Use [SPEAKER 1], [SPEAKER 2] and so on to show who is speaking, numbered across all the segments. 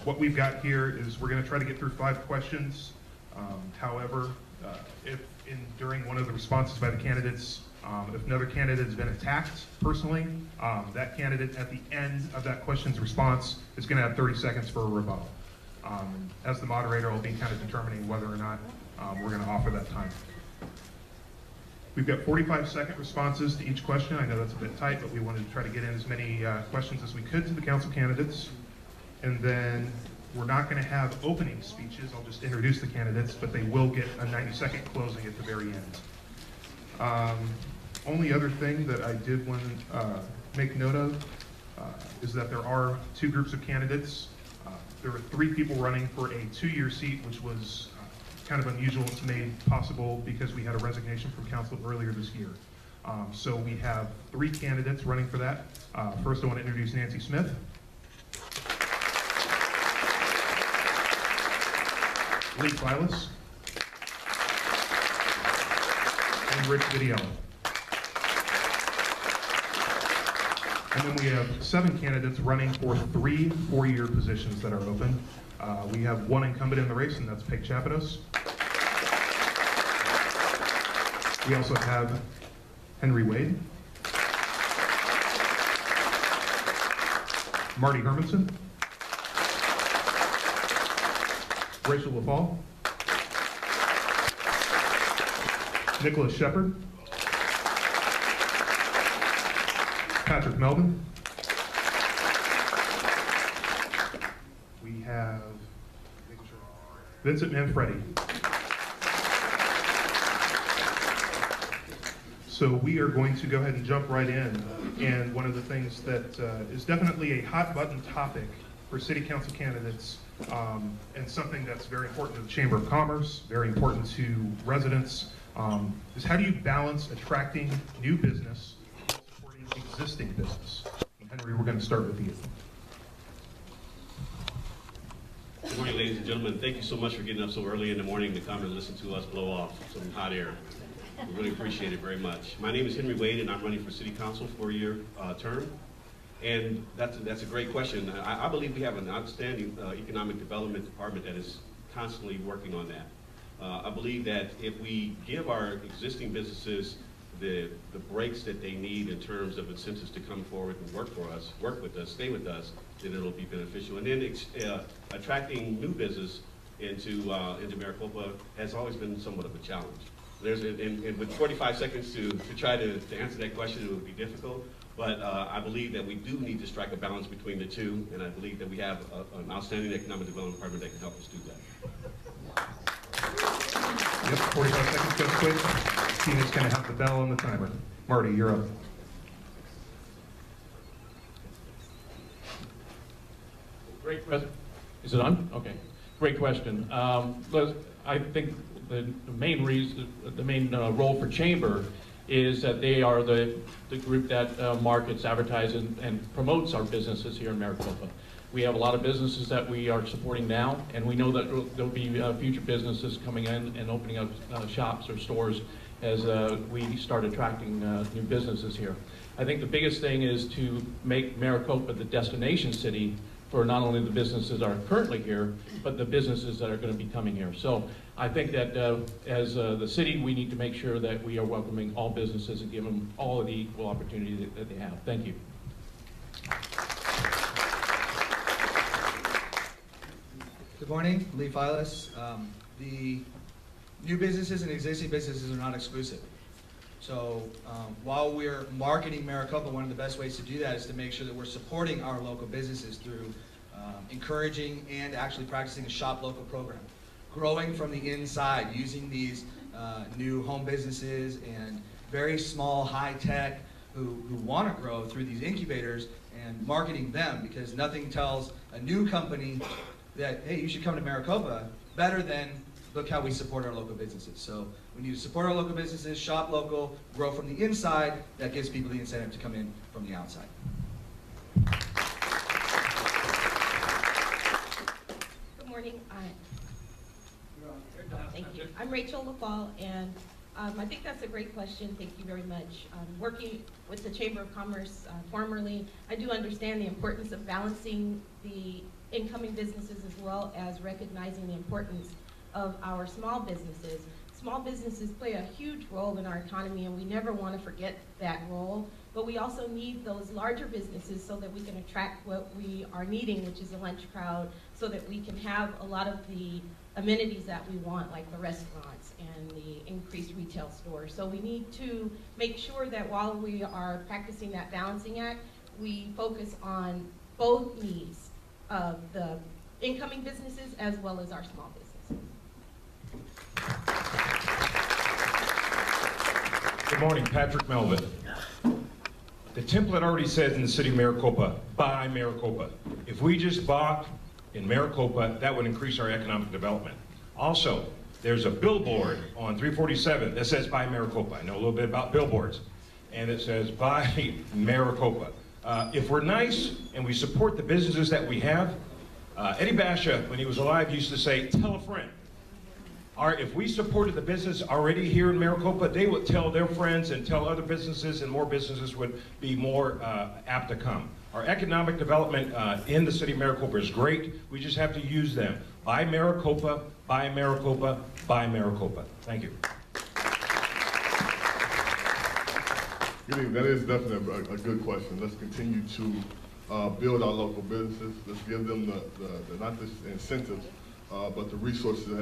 [SPEAKER 1] What we've got here is we're going to try to get through 5 questions. However, if during one of the responses by the candidates, if another candidate has been attacked personally, that candidate at the end of that question's response is going to have 30 seconds for a rebuttal. As the moderator, I'll be kind of determining whether or not we're going to offer that time. We've got 45-second responses to each question. I know that's a bit tight, but we wanted to try to get in as many questions as we could to the council candidates. And then we're not going to have opening speeches. I'll just introduce the candidates, but they will get a 90-second closing at the very end. Only other thing that I did want to make note of is that there are 2 groups of candidates. There were 3 people running for a 2-year seat, which was kind of unusual. It's made possible because we had a resignation from council earlier this year. So we have 3 candidates running for that. First, I want to introduce Nancy Smith. Lee Silas. And Rich Vidiello. And then we have 7 candidates running for 3 4-year positions that are open. We have 1 incumbent in the race, and that's Peg Chapados. We also have Henry Wade, Marty Hermanson, Rachel LaFall, Nicholas Shepard, Patrick Melvin. We have Vincent Manfredi. So we are going to go ahead and jump right in. And one of the things that is definitely a hot button topic for city council candidates, and something that's very important to the Chamber of Commerce, very important to residents, is how do you balance attracting new business while supporting existing business? And Henry, we're going to start with you.
[SPEAKER 2] Good morning, ladies and gentlemen. Thank you so much for getting up so early in the morning to come and listen to us blow off some hot air. We really appreciate it very much. My name is Henry Wade, and I'm running for City Council for a 4-year term. And that's a great question. I believe we have an outstanding economic development department that is constantly working on that. I believe that if we give our existing businesses the breaks that they need in terms of incentives to come forward and work with us, stay with us, then it'll be beneficial. And then attracting new business into Maricopa has always been somewhat of a challenge. And with 45 seconds to try to answer that question, it would be difficult. But I believe that we do need to strike a balance between the two, and I believe that we have an outstanding economic development department that can help us do that.
[SPEAKER 1] Yep, 45 seconds goes quick. Tina's going to have the bell on the timer. Marty, you're up.
[SPEAKER 3] Great question. Is it on? Okay. Great question. I think the main reason, the main role for Chamber is that they are the group that markets, advertises, and promotes our businesses here in Maricopa. We have a lot of businesses that we are supporting now, and we know that there'll be future businesses coming in and opening up shops or stores as we start attracting new businesses here. I think the biggest thing is to make Maricopa the destination city for not only the businesses that are currently here, but the businesses that are going to be coming here. So I think that as the city, we need to make sure that we are welcoming all businesses and give them all of the equal opportunity that they have. Thank you.
[SPEAKER 4] Good morning, Lee Silas. The new businesses and existing businesses are not exclusive. So while we're marketing Maricopa, one of the best ways to do that is to make sure that we're supporting our local businesses through encouraging and actually practicing a shop local program. Growing from the inside, using these new home businesses and very small, high tech who want to grow through these incubators and marketing them, because nothing tells a new company that, hey, you should come to Maricopa better than look how we support our local businesses. So we need to support our local businesses, shop local, grow from the inside. That gives people the incentive to come in from the outside.
[SPEAKER 5] Good morning. Thank you. I'm Rachel LaFall, and I think that's a great question. Thank you very much. Working with the Chamber of Commerce formerly, I do understand the importance of balancing the incoming businesses as well as recognizing the importance of our small businesses. Small businesses play a huge role in our economy, and we never want to forget that role. But we also need those larger businesses so that we can attract what we are needing, which is a lunch crowd, so that we can have a lot of the amenities that we want, like the restaurants and the increased retail stores. So we need to make sure that while we are practicing that balancing act, we focus on both needs of the incoming businesses as well as our small businesses.
[SPEAKER 6] Good morning, Patrick Melvin. The template already says in the city of Maricopa, buy Maricopa. If we just bought in Maricopa, that would increase our economic development. Also, there's a billboard on 347 that says buy Maricopa. I know a little bit about billboards. And it says buy Maricopa. If we're nice and we support the businesses that we have, Eddie Basha, when he was alive, used to say, tell a friend. If we supported the business already here in Maricopa, they would tell their friends and tell other businesses, and more businesses would be more apt to come. Our economic development in the city of Maricopa is great. We just have to use them. Buy Maricopa, buy Maricopa, buy Maricopa. Thank you.
[SPEAKER 7] Good evening. That is definitely a good question. Let's continue to build our local businesses. Let's give them the not just incentives, but the resources to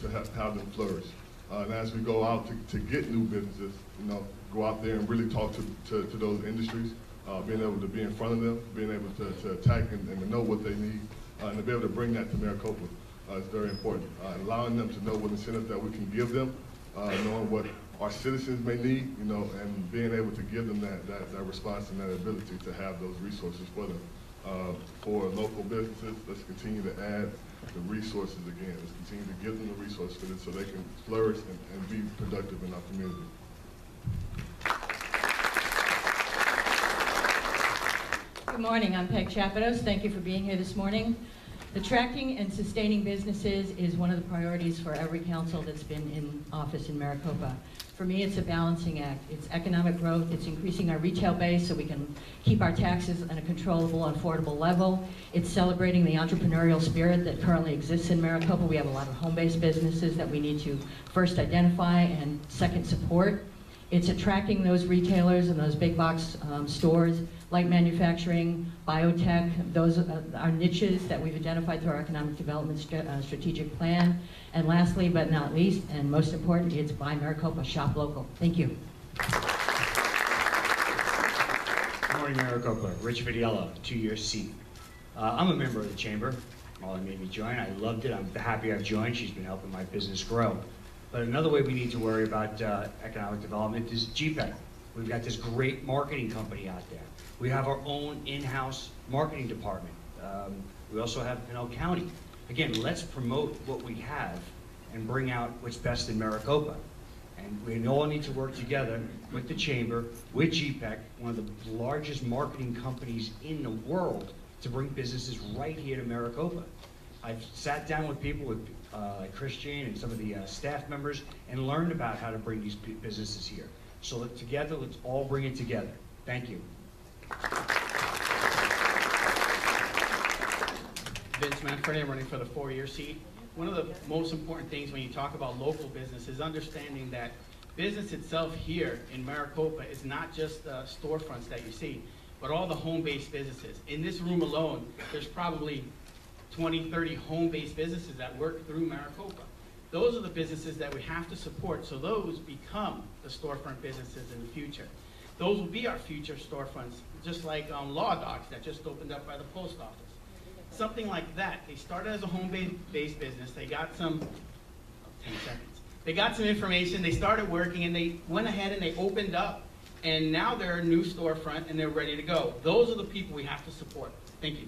[SPEAKER 7] have them flourish. And as we go out to get new businesses, go out there and really talk to those industries, being able to be in front of them, being able to attack and to know what they need, and to be able to bring that to Maricopa is very important. Allowing them to know what incentives that we can give them, knowing what our citizens may need, and being able to give them that response and that ability to have those resources for them. For local businesses, let's continue to add the resources again. Let's continue to give them the resources so they can flourish and be productive in our community.
[SPEAKER 8] Good morning, I'm Peg Chapados. Thank you for being here this morning. Attracting and sustaining businesses is one of the priorities for every council that's been in office in Maricopa. For me, it's a balancing act. It's economic growth, it's increasing our retail base so we can keep our taxes on a controllable, affordable level. It's celebrating the entrepreneurial spirit that currently exists in Maricopa. We have a lot of home-based businesses that we need to first identify and second support. It's attracting those retailers and those big box stores, light manufacturing, biotech. Those are niches that we've identified through our economic development strategic plan. And lastly, but not least, and most important, it's buy Maricopa, shop local. Thank you.
[SPEAKER 9] Good morning, Maricopa. Rich Vidiello, 2-year seat. I'm a member of the chamber. Molly made me join. I loved it. I'm happy I've joined. She's been helping my business grow. But another way we need to worry about economic development is GPEC. We've got this great marketing company out there. We have our own in-house marketing department. We also have Pinal County. Again, let's promote what we have and bring out what's best in Maricopa. And we all need to work together with the chamber, with GPEC, one of the largest marketing companies in the world, to bring businesses right here to Maricopa. I've sat down with people with Christian and some of the staff members and learned about how to bring these businesses here. So together, let's all bring it together. Thank you.
[SPEAKER 10] Vince Manfredi, I'm running for the 4-year seat. One of the most important things when you talk about local business is understanding that business itself here in Maricopa is not just the storefronts that you see, but all the home-based businesses. In this room alone, there's probably 20, 30 home-based businesses that work through Maricopa. Those are the businesses that we have to support, so those become the storefront businesses in the future. Those will be our future storefronts, just like Law Docs that just opened up by the post office. Something like that. They started as a home-based business. They got some, 10 seconds. They got some information, they started working, and they went ahead and they opened up, and now they're a new storefront and they're ready to go. Those are the people we have to support. Thank you.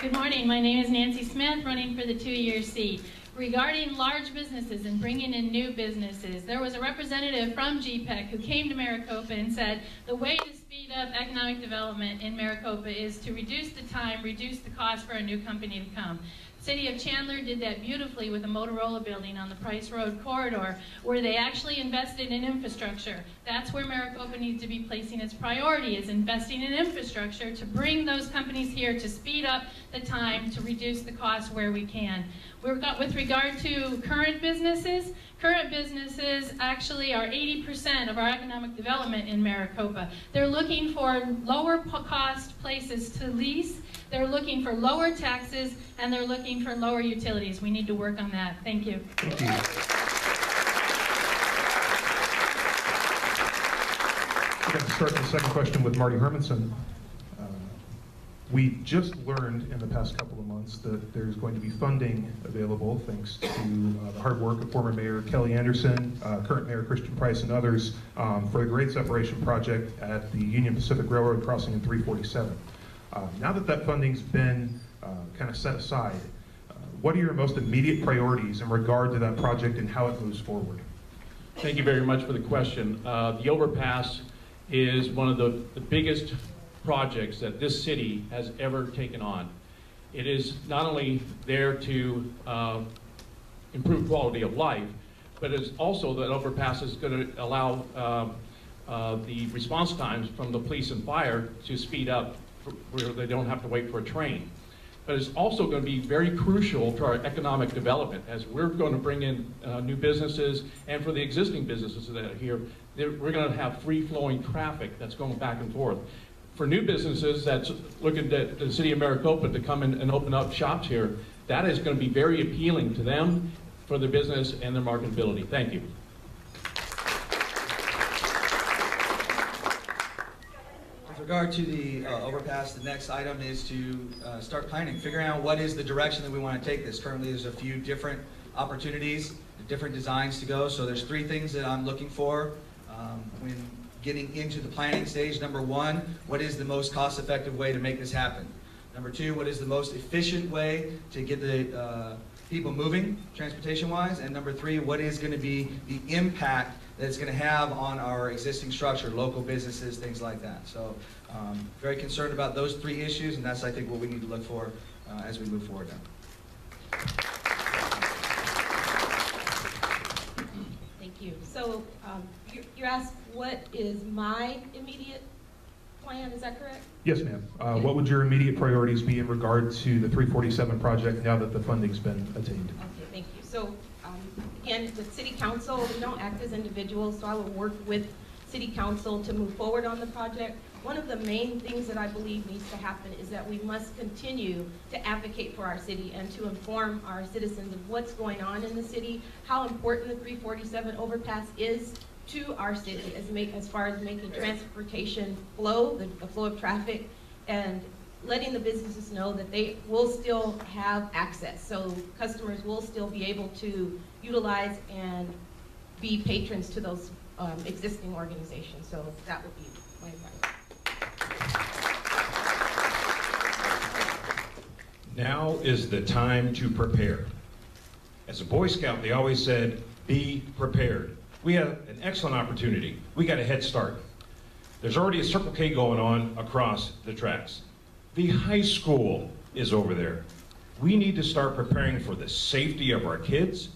[SPEAKER 11] Good morning, my name is Nancy Smith, running for the 2-year seat. Regarding large businesses and bringing in new businesses, there was a representative from GPEC who came to Maricopa and said the way to speed up economic development in Maricopa is to reduce the time, reduce the cost for a new company to come. City of Chandler did that beautifully with the Motorola building on the Price Road corridor, where they actually invested in infrastructure. That's where Maricopa needs to be placing its priority, is investing in infrastructure to bring those companies here, to speed up the time, to reduce the cost where we can. With regard to current businesses actually are 80% of our economic development in Maricopa. They're looking for lower cost places to lease, they're looking for lower taxes, and they're looking for lower utilities. We need to work on that. Thank you.
[SPEAKER 1] Thank you. We're going to start the second question with Marty Hermanson. We just learned in the past couple of months that there's going to be funding available thanks to the hard work of former Mayor Kelly Anderson, current Mayor Christian Price, and others for the grade separation project at the Union Pacific Railroad crossing in 347. Now that that funding's been kind of set aside, what are your most immediate priorities in regard to that project and how it moves forward?
[SPEAKER 3] Thank you very much for the question. The overpass is one of the biggest projects that this city has ever taken on. It is not only there to improve quality of life, but it's also that overpass is going to allow the response times from the police and fire to speed up where they don't have to wait for a train. But it's also going to be very crucial to our economic development as we're going to bring in new businesses, and for the existing businesses that are here, we're going to have free-flowing traffic that's going back and forth. For new businesses that's looking at the city of Maricopa to come in and open up shops here, that is going to be very appealing to them for their business and their marketability. Thank you.
[SPEAKER 4] With regard to the overpass, the next item is to start planning, figuring out what is the direction that we want to take this. Currently, there's a few different opportunities, different designs to go. So there's three things that I'm looking for when getting into the planning stage. Number one, what is the most cost-effective way to make this happen? Number two, what is the most efficient way to get the people moving, transportation-wise? And number three, what is going to be the impact that it's going to have on our existing structure, local businesses, things like that. So very concerned about those three issues, and that's, I think, what we need to look for as we move forward now.
[SPEAKER 5] Thank you. So you asked what is my immediate plan, is that correct?
[SPEAKER 1] Yes, ma'am. What would your immediate priorities be in regard to the 347 project now that the funding's been attained?
[SPEAKER 5] Okay, thank you. So again, with City Council, we don't act as individuals, so I will work with City Council to move forward on the project. One of the main things that I believe needs to happen is that we must continue to advocate for our city and to inform our citizens of what's going on in the city, how important the 347 overpass is to our city as far as making transportation flow, the flow of traffic, and letting the businesses know that they will still have access. So customers will still be able to utilize and be patrons to those existing organizations. So that would be my advice.
[SPEAKER 6] Now is the time to prepare. As a Boy Scout, they always said, be prepared. We have an excellent opportunity. We got a head start. There's already a Circle K going on across the tracks. The high school is over there. We need to start preparing for the safety of our kids.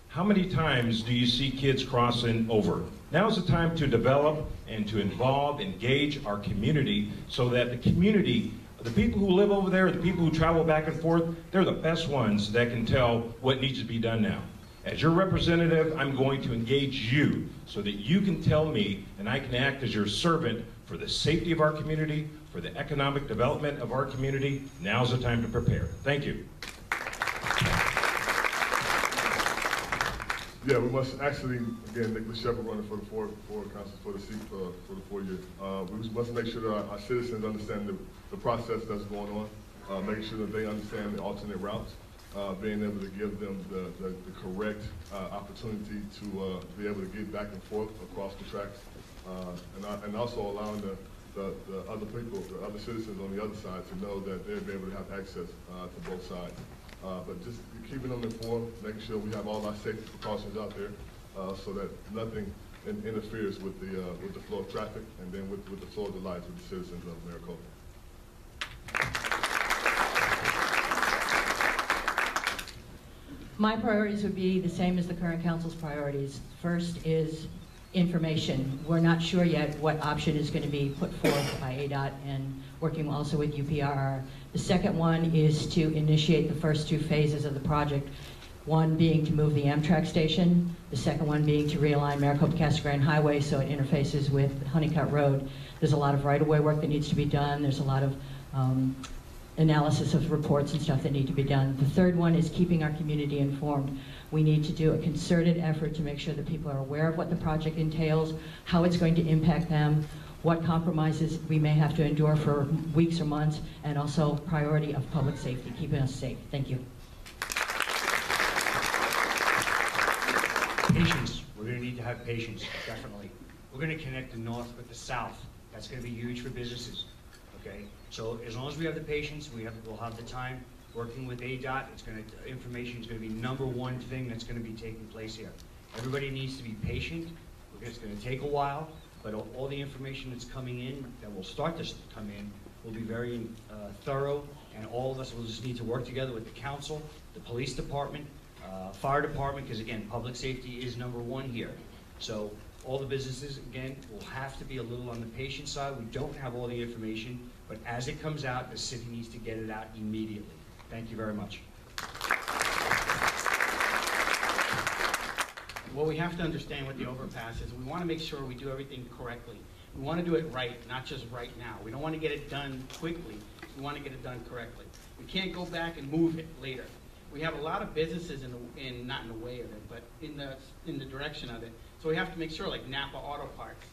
[SPEAKER 6] How many times do you see kids crossing over? Now's the time to develop and to involve, engage our community so that the community, the people who live over there, the people who travel back and forth, they're the best ones that can tell what needs to be done now. As your representative, I'm going to engage you so that you can tell me and I can act as your servant for the safety of our community, for the economic development of our community. Now's the time to prepare. Thank you.
[SPEAKER 7] Yeah, we must actually, again, Nicholas Shepard running for the four councils for the seat for the 4 years. We must make sure that our citizens understand the process that's going on, making sure that they understand the alternate routes, being able to give them the correct opportunity to be able to get back and forth across the tracks, and also allowing the other people, the other citizens on the other side to know that they'll be able to have access to both sides. But just keeping them informed, making sure we have all our safety precautions out there so that nothing interferes with the flow of traffic and then with the flow of the lives of the citizens of Maricopa.
[SPEAKER 8] My priorities would be the same as the current council's priorities. First is information. We're not sure yet what option is going to be put forth by ADOT and working also with UPRR. The second one is to initiate the first 2 phases of the project. One being to move the Amtrak station, the second one being to realign Maricopa-Casa Grande Highway so it interfaces with Honeycutt Road. There's a lot of right-of-way work that needs to be done. There's a lot of analysis of reports and stuff that need to be done. The third one is keeping our community informed. We need to do a concerted effort to make sure that people are aware of what the project entails, how it's going to impact them, what compromises we may have to endure for weeks or months, and also priority of public safety, keeping us safe. Thank you.
[SPEAKER 9] Patience. We're going to need to have patience, definitely. We're going to connect the north with the south. That's going to be huge for businesses. Okay? So as long as we have the patience, we'll have the time. Working with ADOT, information is going to be #1 thing that's going to be taking place here. Everybody needs to be patient. It's going to take a while, but all the information that's coming in, that will start to come in, will be very thorough, and all of us will just need to work together with the council, the police department, fire department, because again, public safety is #1 here. So all the businesses, again, will have to be a little on the patient side. We don't have all the information, but as it comes out, the city needs to get it out immediately. Thank you very much.
[SPEAKER 10] What we have to understand with the overpass is we want to make sure we do everything correctly. We want to do it right, not just right now. We don't want to get it done quickly. We want to get it done correctly. We can't go back and move it later. We have a lot of businesses not in the way of it, but in the direction of it. So we have to make sure, like Napa Auto Parts,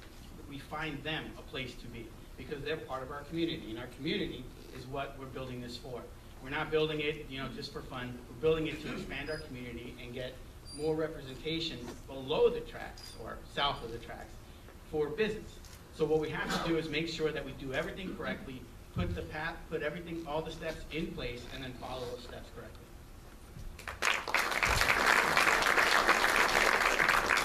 [SPEAKER 10] we find them a place to be because they're part of our community, and our community is what we're building this for. We're not building it, just for fun. We're building it to expand our community and get more representation below the tracks or south of the tracks for business. So what we have to do is make sure that we do everything correctly, put everything, all the steps in place, and then follow those steps correctly.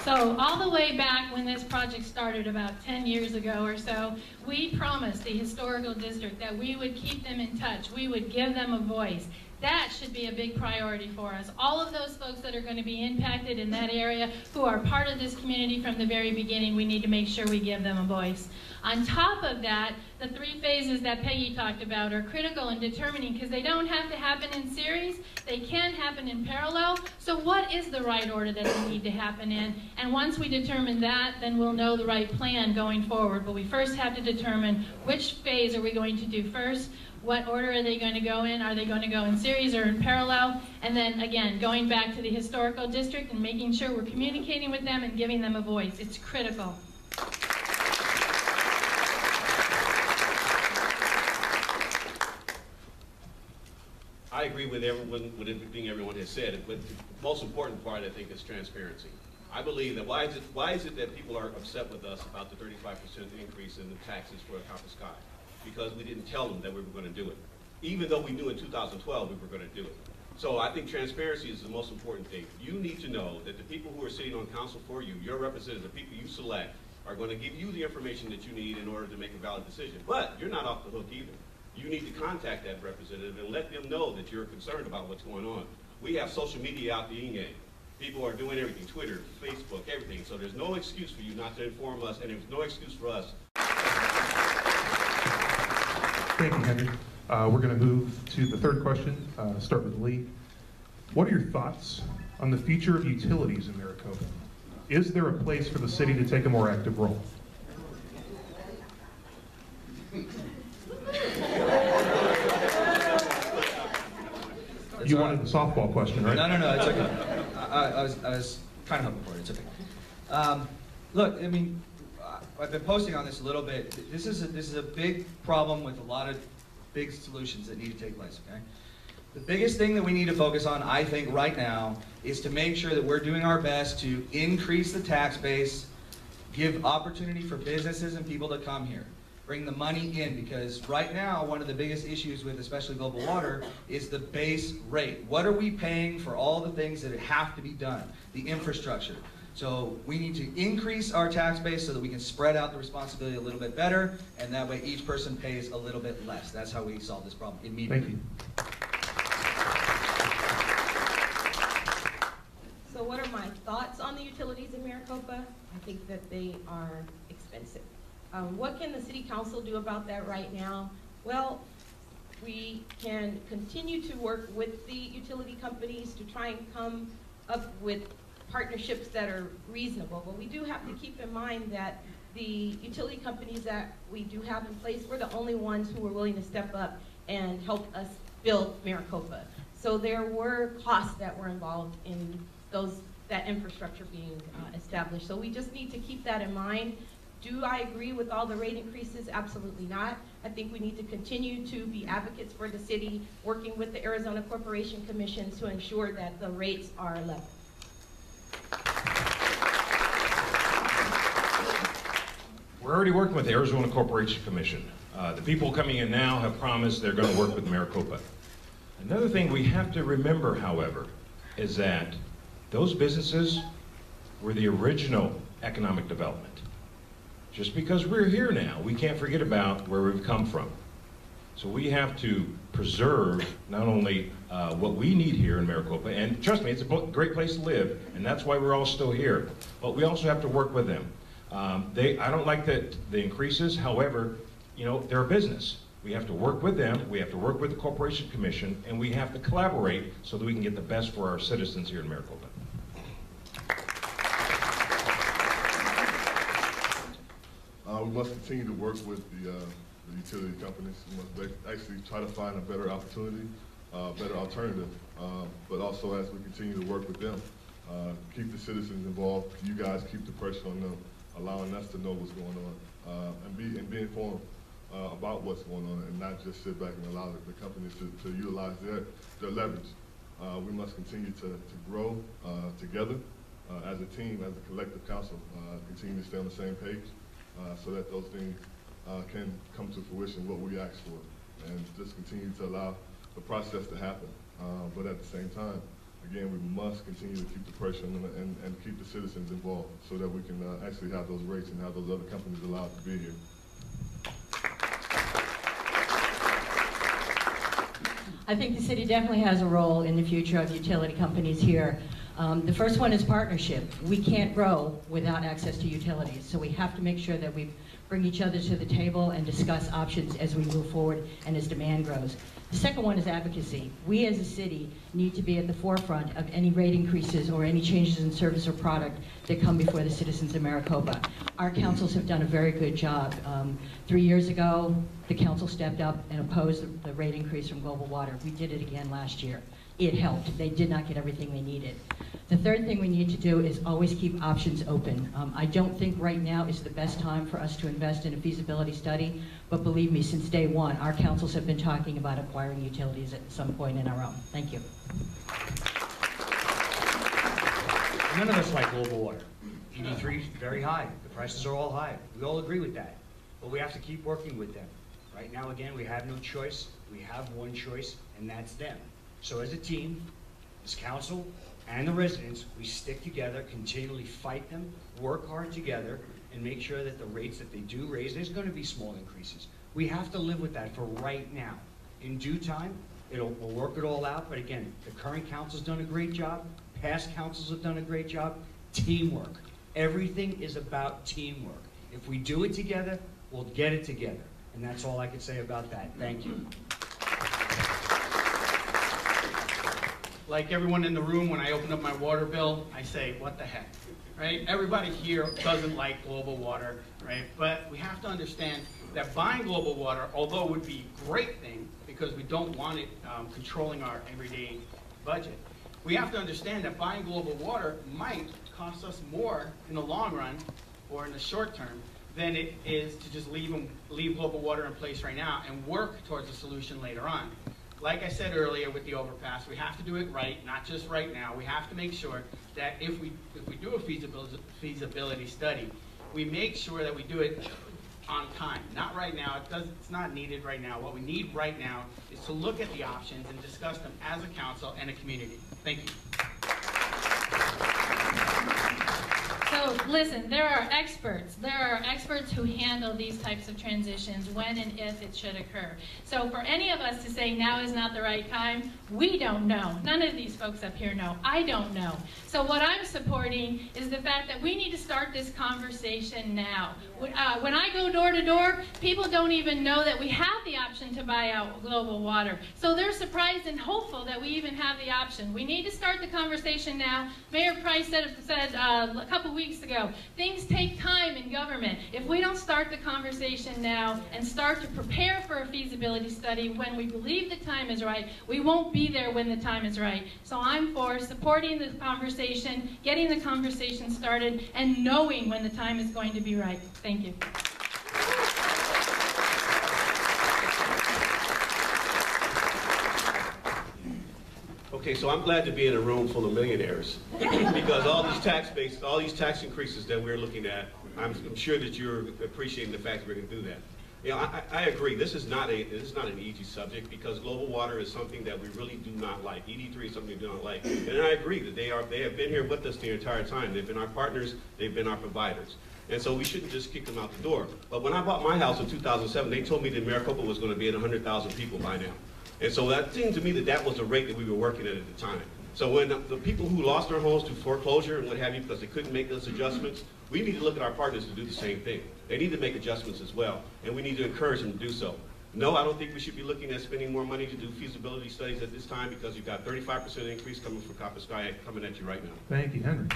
[SPEAKER 11] So all the way back when this project started about 10 years ago or so, we promised the historical district that we would keep them in touch. We would give them a voice. That should be a big priority for us. All of those folks that are going to be impacted in that area who are part of this community from the very beginning, we need to make sure we give them a voice. On top of that, the 3 phases that Peggy talked about are critical in determining, because they don't have to happen in series, they can happen in parallel. So what is the right order that they need to happen in? And once we determine that, then we'll know the right plan going forward. But we first have to determine which phase are we going to do first. What order are they going to go in? Are they going to go in series or in parallel? And then again, going back to the historical district and making sure we're communicating with them and giving them a voice. It's critical.
[SPEAKER 2] I agree with everything everyone has said, but the most important part, I think, is transparency. I believe that why is it that people are upset with us about the 35% increase in the taxes for Copper Sky? Because we didn't tell them that we were going to do it. Even though we knew in 2012 we were going to do it. So I think transparency is the most important thing. You need to know that the people who are sitting on council for you, your representatives, the people you select, are going to give you the information that you need in order to make a valid decision. But you're not off the hook either. You need to contact that representative and let them know that you're concerned about what's going on. We have social media out the yin-yang. People are doing everything, Twitter, Facebook, everything. So there's no excuse for you not to inform us, and there's no excuse for us.
[SPEAKER 1] Thank you, Henry. We're going to move to the third question, start with Lee. What are your thoughts on the future of utilities in Maricopa? Is there a place for the city to take a more active role? You wanted the softball question, right?
[SPEAKER 4] No, it's okay. I was kind of hoping for it. It's okay. Look, I mean, I've been posting on this a little bit. This is a big problem with a lot of big solutions that need to take place, okay? The biggest thing that we need to focus on, I think, right now, is to make sure that we're doing our best to increase the tax base, give opportunity for businesses and people to come here, bring the money in, because right now, one of the biggest issues with especially global water is the base rate. What are we paying for all the things that have to be done, the infrastructure? So we need to increase our tax base so that we can spread out the responsibility a little bit better, and that way each person pays a little bit less. That's how we solve this problem immediately.
[SPEAKER 1] Thank you.
[SPEAKER 5] Maricopa. I think that they are expensive. What can the city council do about that right now? Well, we can continue to work with the utility companies to try and come up with partnerships that are reasonable. But we do have to keep in mind that the utility companies that we do have in place, we're the only ones who are willing to step up and help us build Maricopa. So there were costs that were involved in that infrastructure being established. So we just need to keep that in mind. Do I agree with all the rate increases? Absolutely not. I think we need to continue to be advocates for the city, working with the Arizona Corporation Commission to ensure that the rates are level.
[SPEAKER 6] We're already working with the Arizona Corporation Commission. The people coming in now have promised they're going to work with Maricopa. Another thing we have to remember, however, is that those businesses were the original economic development. Just because we're here now, we can't forget about where we've come from. So we have to preserve not only what we need here in Maricopa, and trust me, it's a great place to live, and that's why we're all still here, but we also have to work with them. I don't like the increases, however, you know, they're a business. We have to work with them, we have to work with the Corporation Commission, and we have to collaborate so that we can get the best for our citizens here in Maricopa.
[SPEAKER 7] We must continue to work with the utility companies. We must actually try to find a better opportunity, better alternative, but also as we continue to work with them, keep the citizens involved. You guys keep the pressure on them, allowing us to know what's going on, and be informed about what's going on, and not just sit back and allow the companies to utilize their leverage. We must continue to grow together as a team, as a collective council, continue to stay on the same page so that those things can come to fruition, what we ask for, and just continue to allow the process to happen. But at the same time, again, we must continue to keep the pressure and keep the citizens involved so that we can actually have those rates and have those other companies allowed to be here.
[SPEAKER 8] I think the city definitely has a role in the future of utility companies here. The first one is partnership. We can't grow without access to utilities, so we have to make sure that we bring each other to the table and discuss options as we move forward and as demand grows. The second one is advocacy. We as a city need to be at the forefront of any rate increases or any changes in service or product that come before the citizens of Maricopa. Our councils have done a very good job. 3 years ago, the council stepped up and opposed the rate increase from Global Water. We did it again last year. It helped. They did not get everything they needed. The third thing we need to do is always keep options open. I don't think right now is the best time for us to invest in a feasibility study, but believe me, since day one, our councils have been talking about acquiring utilities at some point in our own. Thank you.
[SPEAKER 9] None of us like Global Water. ED3 is very high. The prices are all high. We all agree with that. But we have to keep working with them. Right now, again, we have no choice. We have one choice, and that's them. So as a team, as council, and the residents, we stick together, continually fight them, work hard together, and make sure that the rates that they do raise, there's going to be small increases. We have to live with that for right now. In due time, we'll work it all out, but again, the current council's done a great job, past councils have done a great job. Teamwork. Everything is about teamwork. If we do it together, we'll get it together. And that's all I can say about that. Thank you.
[SPEAKER 10] Like everyone in the room, when I open up my water bill, I say, what the heck, right? Everybody here doesn't like Global Water, right? But we have to understand that buying Global Water, although it would be a great thing, because we don't want it controlling our everyday budget, we have to understand that buying Global Water might cost us more in the long run, or in the short term, than it is to just leave Global Water in place right now and work towards a solution later on. Like I said earlier with the overpass, we have to do it right, not just right now. We have to make sure that if we do a feasibility study, we make sure that we do it on time. Not right now. It's not needed right now. What we need right now is to look at the options and discuss them as a council and a community. Thank you.
[SPEAKER 11] So So listen, there are experts. There are experts who handle these types of transitions when and if it should occur. So for any of us to say now is not the right time, we don't know. None of these folks up here know. I don't know. So what I'm supporting is the fact that we need to start this conversation now. When I go door to door, people don't even know that we have the option to buy out Global Water. So they're surprised and hopeful that we even have the option. We need to start the conversation now. Mayor Price said a couple weeks ago, things take time in government. If we don't start the conversation now and start to prepare for a feasibility study when we believe the time is right, we won't be there when the time is right. So I'm for supporting the conversation, getting the conversation started, and knowing when the time is going to be right. Thank you.
[SPEAKER 2] Okay, so I'm glad to be in a room full of millionaires because all these tax increases that we're looking at, I'm sure that you're appreciating the fact that we're going to do that. You know, I agree. This is not an easy subject because global water is something that we really do not like. ED3 is something we do not like, and I agree that they have been here with us the entire time. They've been our partners. They've been our providers. And so we shouldn't just kick them out the door. But when I bought my house in 2007, they told me that Maricopa was going to be at 100,000 people by now. And so that seemed to me that that was the rate that we were working at the time. So when the people who lost their homes to foreclosure and what have you because they couldn't make those adjustments, we need to look at our partners to do the same thing. They need to make adjustments as well, and we need to encourage them to do so. No, I don't think we should be looking at spending more money to do feasibility studies at this time because you've got 35% increase coming from Copper Sky coming at you right now.
[SPEAKER 1] Thank you, Henry.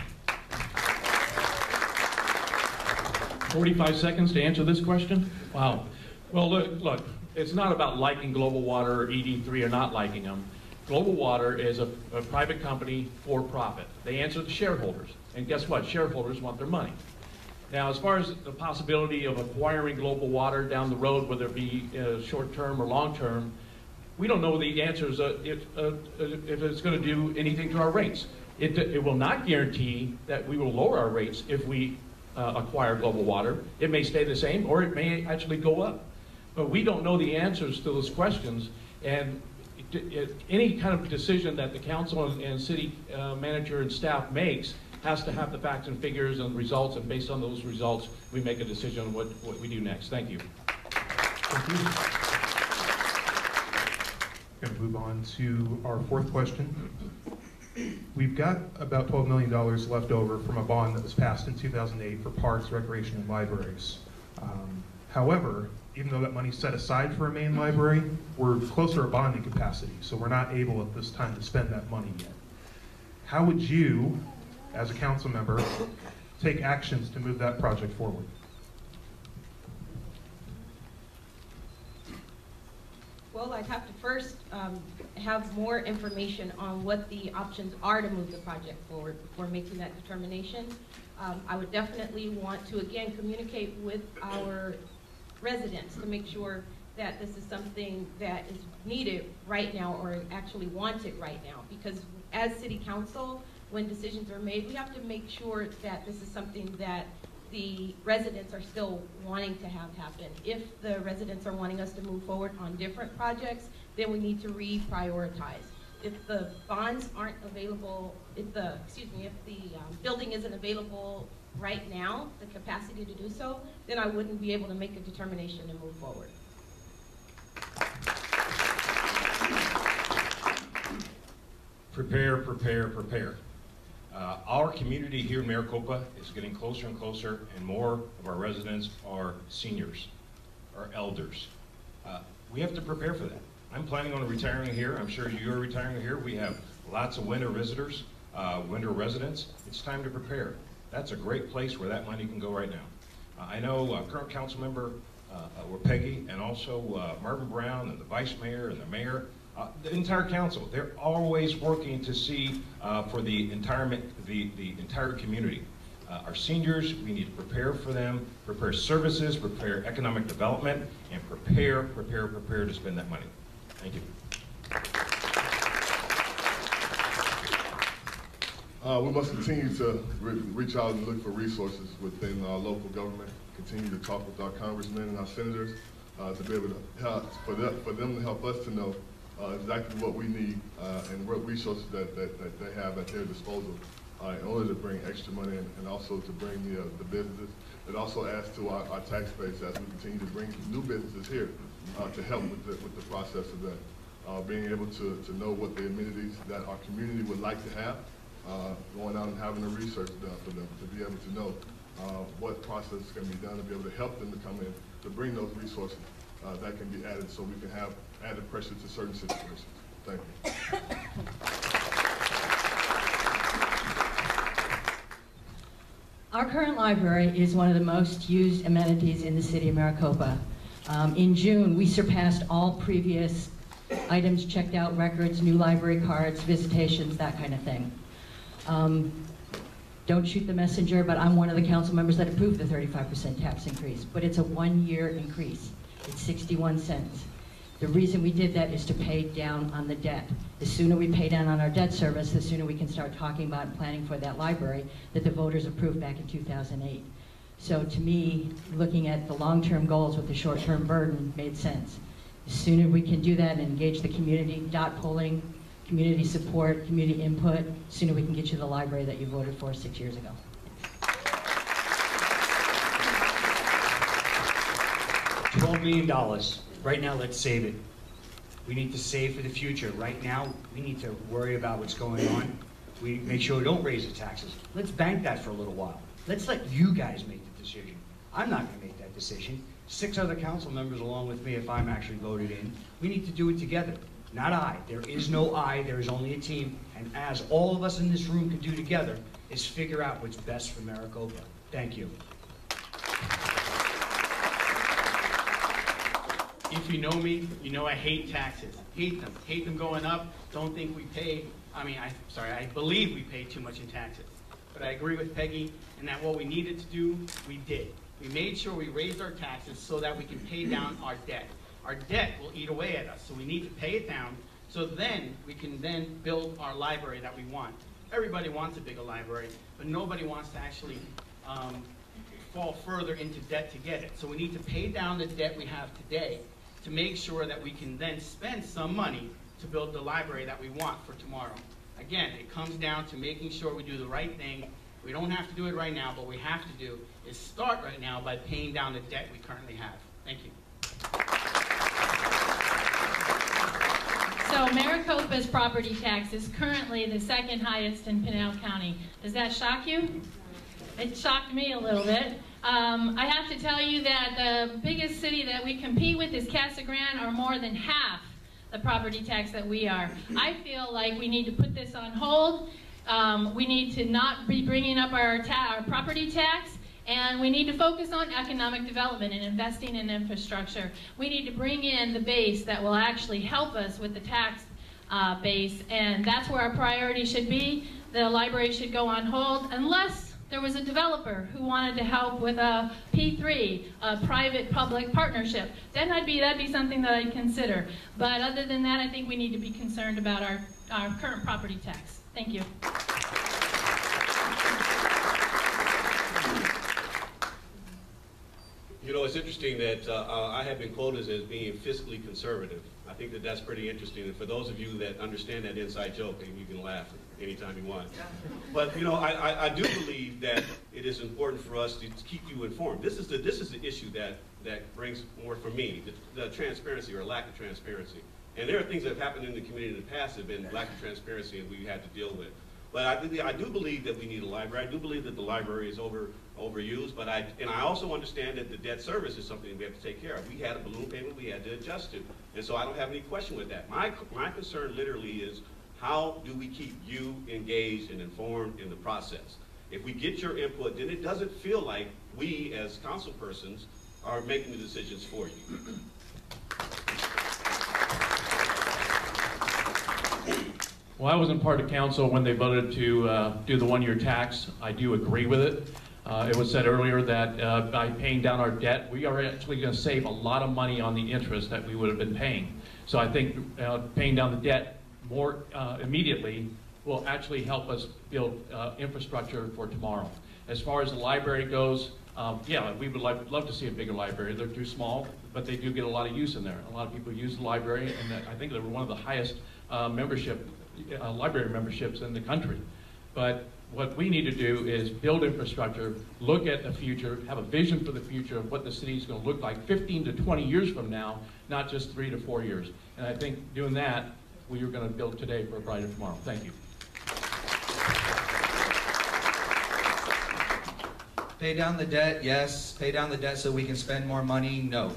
[SPEAKER 3] 45 seconds to answer this question? Wow. Well, look, it's not about liking Global Water or ED3 or not liking them. Global Water is a private company for profit. They answer to shareholders. And guess what? Shareholders want their money. Now, as far as the possibility of acquiring Global Water down the road, whether it be short-term or long-term, we don't know the answers if it's going to do anything to our rates. It will not guarantee that we will lower our rates if we acquire Global Water. It may stay the same or it may actually go up. But we don't know the answers to those questions, and any kind of decision that the council and city manager and staff makes has to have the facts and figures and results, and based on those results, we make a decision on what we do next. Thank you.
[SPEAKER 1] Thank you. Going to move on to our fourth question. We've got about $12 million left over from a bond that was passed in 2008 for parks, recreation, and libraries. However, even though that money's set aside for a main library, we're closer to bonding capacity, so we're not able at this time to spend that money yet. How would you, as a council member, take actions to move that project forward?
[SPEAKER 5] Well, I'd have to first have more information on what the options are to move the project forward before making that determination. I would definitely want to, again, communicate with our residents to make sure that this is something that is needed right now or actually wanted right now. Because as city council, when decisions are made, we have to make sure that this is something that the residents are still wanting to have happen. If the residents are wanting us to move forward on different projects, then we need to reprioritize. If the bonds aren't available, if the building isn't available right now, the capacity to do so, then I wouldn't be able to make a determination to move forward.
[SPEAKER 6] Prepare, prepare, prepare. Our community here in Maricopa is getting closer and closer, and more of our residents are seniors, are elders. We have to prepare for that. I'm planning on retiring here. I'm sure you are retiring here. We have lots of winter visitors, winter residents. It's time to prepare. That's a great place where that money can go right now. I know current council member Peggy and also Marvin Brown and the vice mayor and the mayor, the entire council, they're always working to see for the entire community. Our seniors, we need to prepare for them, prepare services, prepare economic development, and prepare to spend that money. Thank you.
[SPEAKER 7] We must continue to reach out and look for resources within our local government, continue to talk with our congressmen and our senators to be able to help, for them to help us to know exactly what we need and what resources that they have at their disposal in order to bring extra money in and also to bring the businesses. It also adds to our tax base as we continue to bring new businesses here to help with the process of that. Being able to know what the amenities that our community would like to have, going out and having the research done for them to be able to know what process can be done to be able to help them to come in to bring those resources that can be added so we can have added pressure to certain situations. Thank you.
[SPEAKER 8] Our current library is one of the most used amenities in the city of Maricopa. In June, we surpassed all previous items checked out, records, new library cards, visitations, that kind of thing. Don't shoot the messenger, but I'm one of the council members that approved the 35% tax increase, but it's a one-year increase. It's 61 cents. The reason we did that is to pay down on the debt. The sooner we pay down on our debt service, the sooner we can start talking about and planning for that library that the voters approved back in 2008. So to me, looking at the long-term goals with the short-term burden made sense. The sooner we can do that and engage the community, dot polling, community support, community input, sooner we can get you the library that you voted for 6 years ago.
[SPEAKER 9] $12 million. Right now, let's save it. We need to save for the future. Right now, we need to worry about what's going on. We make sure we don't raise the taxes. Let's bank that for a little while. Let's let you guys make the decision. I'm not going to make that decision. 6 other council members along with me, if I'm actually voted in, we need to do it together. Not I. There is no I. There is only a team. And as all of us in this room can do together, is figure out what's best for Maricopa. Thank you.
[SPEAKER 10] If you know me, you know I hate taxes. Hate them. Hate them going up. Don't think we pay, I believe we pay too much in taxes. But I agree with Peggy in that what we needed to do, we did. We made sure we raised our taxes so that we can pay down our debt. Our debt will eat away at us, so we need to pay it down so then we can then build our library that we want. Everybody wants a bigger library, but nobody wants to actually fall further into debt to get it. So we need to pay down the debt we have today to make sure that we can then spend some money to build the library that we want for tomorrow. Again, it comes down to making sure we do the right thing. We don't have to do it right now, but what we have to do is start right now by paying down the debt we currently have. Thank you.
[SPEAKER 11] So Maricopa's property tax is currently the second highest in Pinal County. Does that shock you? It shocked me a little bit. I have to tell you that the biggest city that we compete with is Casa Grande, or more than half the property tax that we are. I feel like we need to put this on hold. We need to not be bringing up our property tax, and we need to focus on economic development and investing in infrastructure. We need to bring in the base that will actually help us with the tax base, and that's where our priority should be. The library should go on hold unless there was a developer who wanted to help with a P3, a private-public partnership. Then that'd be something that I'd consider. But other than that, I think we need to be concerned about our current property tax. Thank you.
[SPEAKER 2] You know, it's interesting that I have been quoted as being fiscally conservative. I think that that's pretty interesting. And for those of you that understand that inside joke, you can laugh anytime you want. But you know, I do believe that it is important for us to keep you informed. This is the issue that brings more for me, the transparency or lack of transparency. And there are things that have happened in the community in the past that have been lack of transparency and we had to deal with. But I do believe that we need a library. I do believe that the library is overused. But I also understand that the debt service is something that we have to take care of. We had a balloon payment we had to adjust to, and so I don't have any question with that. My concern literally is how do we keep you engaged and informed in the process? If we get your input, then it doesn't feel like we as council persons are making the decisions for you.
[SPEAKER 3] Well, I wasn't part of council when they voted to do the one-year tax. I do agree with it. It was said earlier that by paying down our debt, we are actually going to save a lot of money on the interest that we would have been paying. So I think paying down the debt more immediately will actually help us build infrastructure for tomorrow. As far as the library goes, yeah, we would love to see a bigger library. They're too small, but they do get a lot of use in there. A lot of people use the library, and I think they were one of the highest library memberships in the country. But what we need to do is build infrastructure, look at the future, have a vision for the future of what the city is going to look like 15 to 20 years from now, not just 3 to 4 years. And I think doing that, we are going to build today for a brighter tomorrow. Thank you.
[SPEAKER 4] Pay down the debt, yes. Pay down the debt so we can spend more money, no.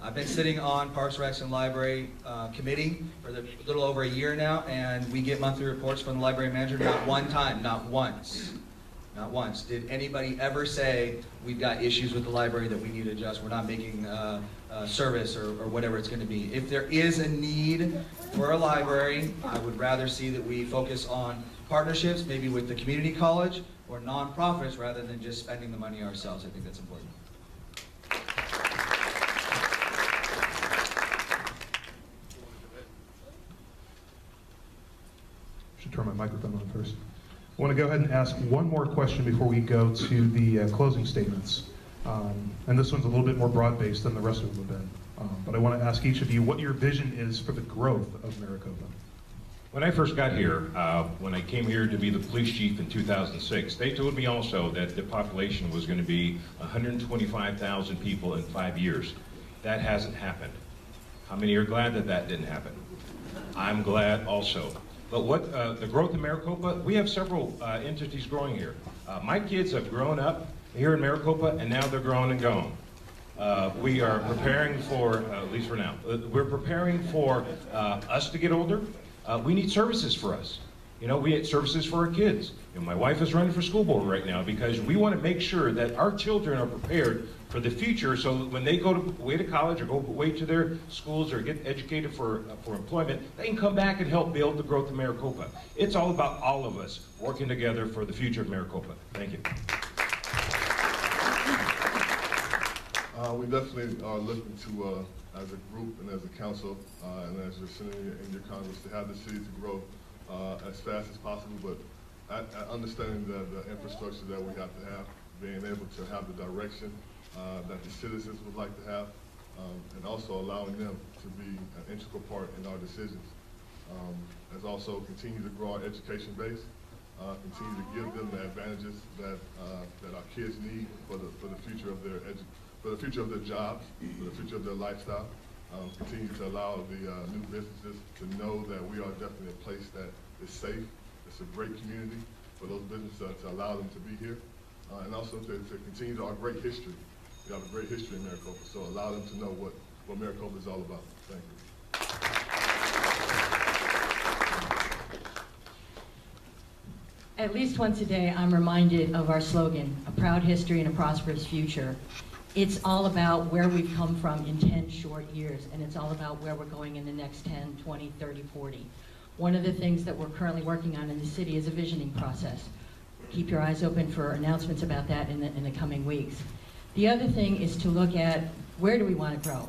[SPEAKER 4] I've been sitting on Parks, Recs, and Library Committee for a little over a year now, and we get monthly reports from the library manager. Not one time, not once, not once did anybody ever say, we've got issues with the library that we need to adjust, we're not making service or whatever it's going to be. If there is a need for a library, I would rather see that we focus on partnerships, maybe with the community college or nonprofits, rather than just spending the money ourselves. I think that's important.
[SPEAKER 1] Should turn my microphone on first. I want to go ahead and ask one more question before we go to the closing statements. And this one's a little bit more broad-based than the rest of them have been. But I want to ask each of you what your vision is for the growth of Maricopa.
[SPEAKER 6] When I first got here, when I came here to be the police chief in 2006, they told me also that the population was going to be 125,000 people in 5 years. That hasn't happened. How many are glad that that didn't happen? I'm glad also. But what the growth of Maricopa, we have several entities growing here. My kids have grown up here in Maricopa, and now they're grown and gone. We are preparing for, at least for now, we're preparing for us to get older. We need services for us. You know, we need services for our kids. You know, my wife is running for school board right now because we want to make sure that our children are prepared for the future, so that when they go away to college or go away to their schools or get educated for employment, they can come back and help build the growth of Maricopa. It's all about all of us working together for the future of Maricopa. Thank you.
[SPEAKER 7] We definitely are looking to, as a group and as a council, and as you're sitting in your Congress, to have the city to grow as fast as possible, but understanding the infrastructure that we have to have, being able to have the direction that the citizens would like to have, and also allowing them to be an integral part in our decisions. As also continue to grow our education base, continue to give them the advantages that our kids need for the future of their jobs, for the future of their lifestyle. Continue to allow the new businesses to know that we are definitely a place that is safe. It's a great community for those businesses to allow them to be here. And also to continue our great history. We have a great history in Maricopa, so allow them to know what Maricopa is all about. Thank you.
[SPEAKER 8] At least once a day, I'm reminded of our slogan, a proud history and a prosperous future. It's all about where we've come from in 10 short years, and it's all about where we're going in the next 10, 20, 30, 40. One of the things that we're currently working on in the city is a visioning process. Keep your eyes open for announcements about that in the coming weeks. The other thing is to look at where do we want to grow.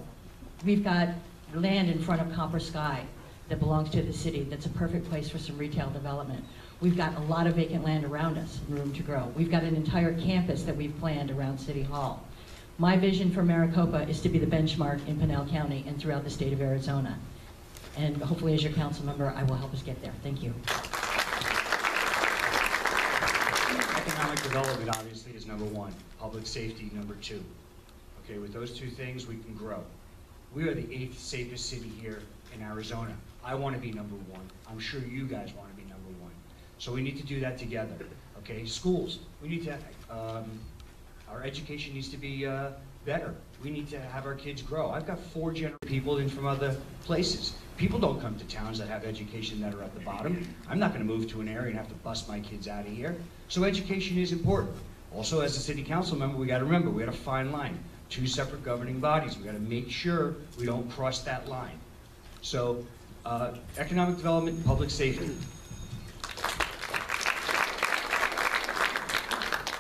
[SPEAKER 8] We've got land in front of Copper Sky that belongs to the city that's a perfect place for some retail development. We've got a lot of vacant land around us, room to grow. We've got an entire campus that we've planned around City Hall. My vision for Maricopa is to be the benchmark in Pinal County and throughout the state of Arizona. And hopefully as your council member, I will help us get there. Thank you.
[SPEAKER 9] Economic development obviously is number one. Public safety, number two. Okay, with those two things, we can grow. We are the 8th safest city here in Arizona. I want to be number one. I'm sure you guys want to be number one. So we need to do that together. Okay, schools. We need to, our education needs to be better. We need to have our kids grow. I've got 4 people in from other places. People don't come to towns that have education that are at the bottom. I'm not going to move to an area and have to bust my kids out of here. So education is important. Also, as a city council member, we got to remember, we got a fine line. 2 separate governing bodies. We got to make sure we don't cross that line. So, economic development and public safety.